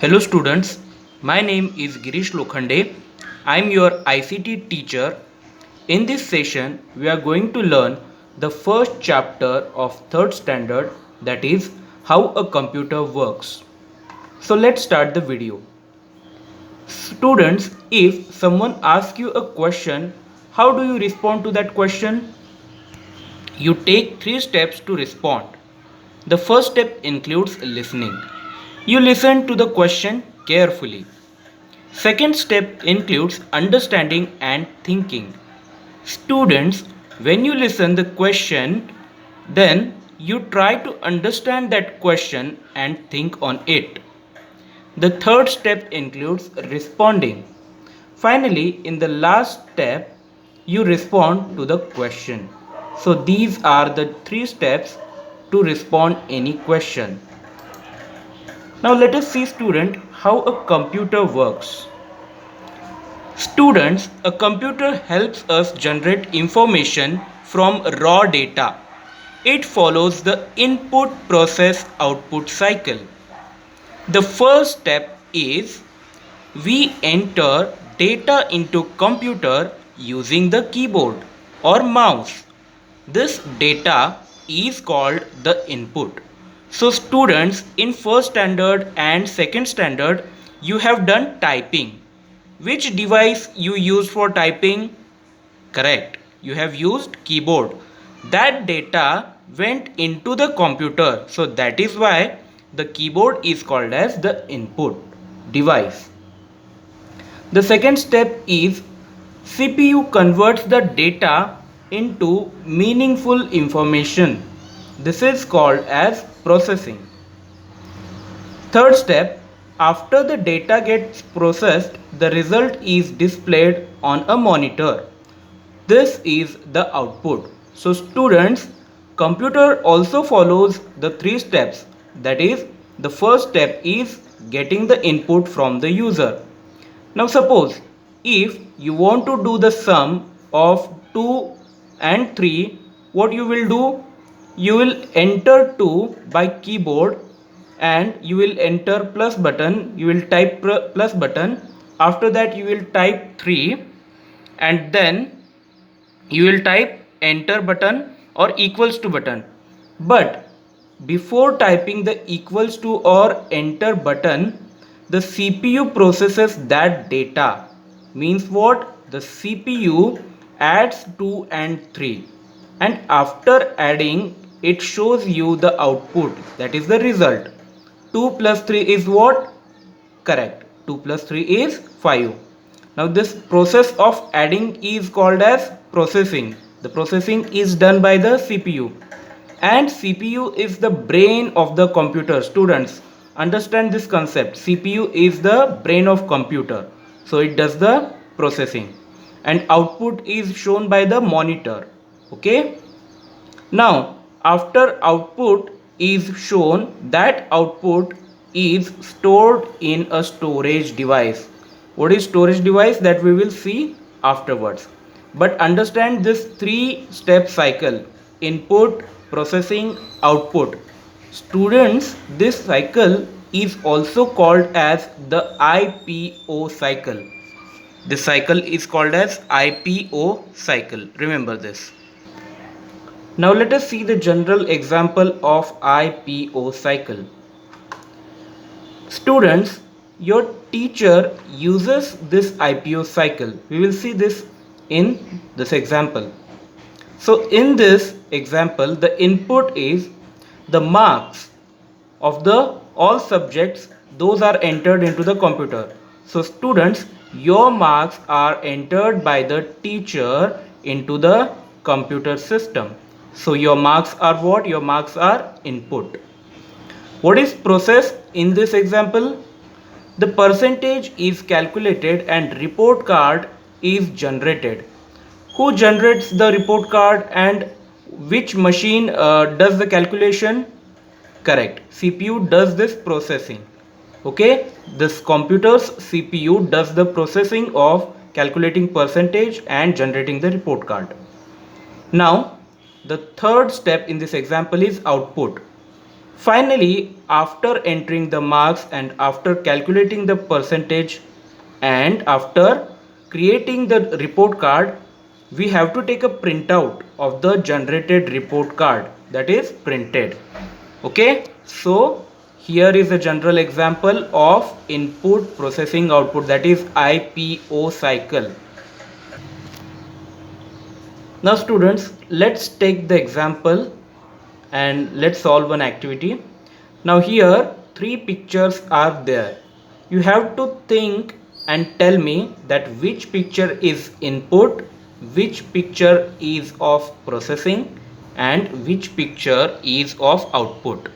Hello students, my name is Girish Lokhande. I am your ICT teacher. In this session, we are going to learn the first chapter of third standard, that is how a computer works. So let's start the video. Students, if someone asks you a question, how do you respond to that question? You take 3 steps to respond. The first step includes listening. You listen to the question carefully. Second step includes understanding and thinking. Students, when you listen the question, then you try to understand that question and think on it. The third step includes responding. Finally, in the last step, you respond to the question. So these are the 3 steps to respond any question. Now let us see student how a computer works. Students, a computer helps us generate information from raw data. It follows the input process output cycle. The first step is we enter data into computer using the keyboard or mouse. This data is called the input. So students, in first standard and second standard, you have done typing. Which device you use for typing? Correct. You have used keyboard. That data went into the computer. So that is why the keyboard is called as the input device. The second step is CPU converts the data into meaningful information. This is called as processing. Third step, after the data gets processed, the result is displayed on a monitor. This is the output. So students, computer also follows the 3 steps. That is, the first step is getting the input from the user. Now suppose if you want to do the sum of 2 and 3, what you will do? You will enter 2 by keyboard and you will enter plus button, you will type plus button. After that you will type 3 and then you will type enter button or equals to button. But before typing the equals to or enter button, the CPU processes that data. Means what? The CPU adds 2 and 3, and after adding it shows you the output, that is the result. 2 plus 3 is what? Correct. 2 plus 3 is 5. Now this process of adding is called as processing. The processing is done by the CPU. And CPU is the brain of the computer. Students, understand this concept. CPU is the brain of computer. So it does the processing. And output is shown by the monitor. Okay. Now after output is shown, that output is stored in a storage device. What is storage device? That we will see afterwards. But understand this 3-step cycle: input, processing, output. Students, this cycle is also called as the IPO cycle. This cycle is called as IPO cycle. Remember this. Now let us see the general example of IPO cycle. Students, your teacher uses this IPO cycle. We will see this in this example. So in this example, the input is the marks of the all subjects, those are entered into the computer. So students, your marks are entered by the teacher into the computer system. So your marks are what? Your marks are input. What is process in this example? The percentage is calculated and report card is generated. Who generates the report card and which machine does the calculation? Correct. CPU does this processing. Okay. This computer's CPU does the processing of calculating percentage and generating the report card. Now, the third step in this example is output. Finally, after entering the marks and after calculating the percentage and after creating the report card, we have to take a printout of the generated report card, that is printed. Okay, so here is a general example of input processing output, that is IPO cycle. Now students, let's take the example and let's solve an activity. Now here three pictures are there. You have to think and tell me that which picture is input, which picture is of processing, and which picture is of output.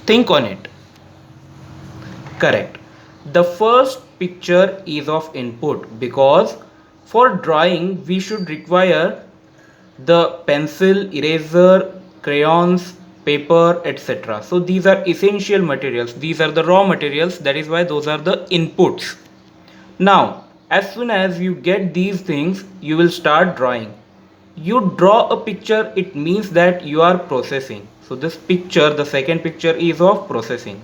Think on it. Correct. The first picture is of input because for drawing we should require the pencil, eraser, crayons, paper, etc. So these are essential materials. These are the raw materials. That is why those are the inputs. Now, as soon as you get these things, you will start drawing. You draw a picture, it means that you are processing. So this picture, the second picture is of processing.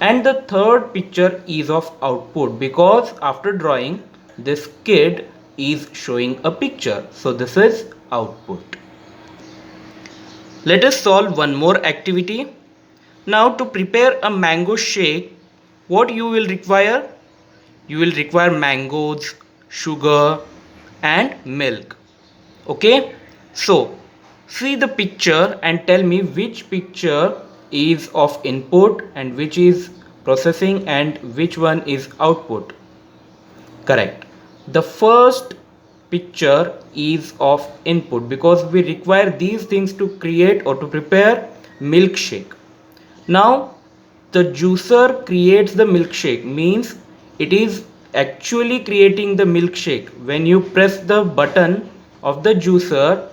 And the third picture is of output because after drawing, this kid is showing a picture. So this is output. Let us solve one more activity. Now to prepare a mango shake, what you will require? You will require mangoes, sugar and milk. Okay, so see the picture and tell me which picture is of input and which is processing and which one is output. Correct. The first picture is of input because we require these things to create or to prepare milkshake. Now the juicer creates the milkshake, means it is actually creating the milkshake. When you press the button of the juicer,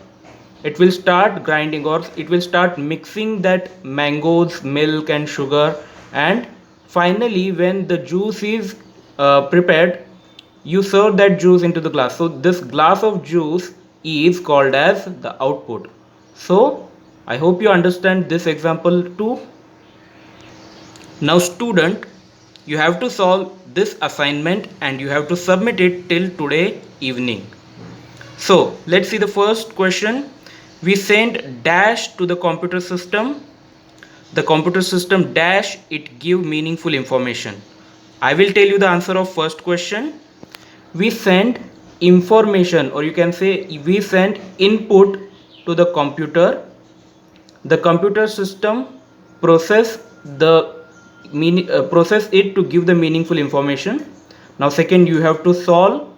it will start grinding or it will start mixing that mangoes, milk and sugar, and finally when the juice is prepared, you serve that juice into the glass. So this glass of juice is called as the output. So I hope you understand this example too. Now student, you have to solve this assignment and you have to submit it till today evening. So let's see the first question. We send dash to the computer system. The computer system dash it give meaningful information. I will tell you the answer of first question. We send information, or you can say we send input to the computer. The computer system process it to give the meaningful information. Now second, you have to solve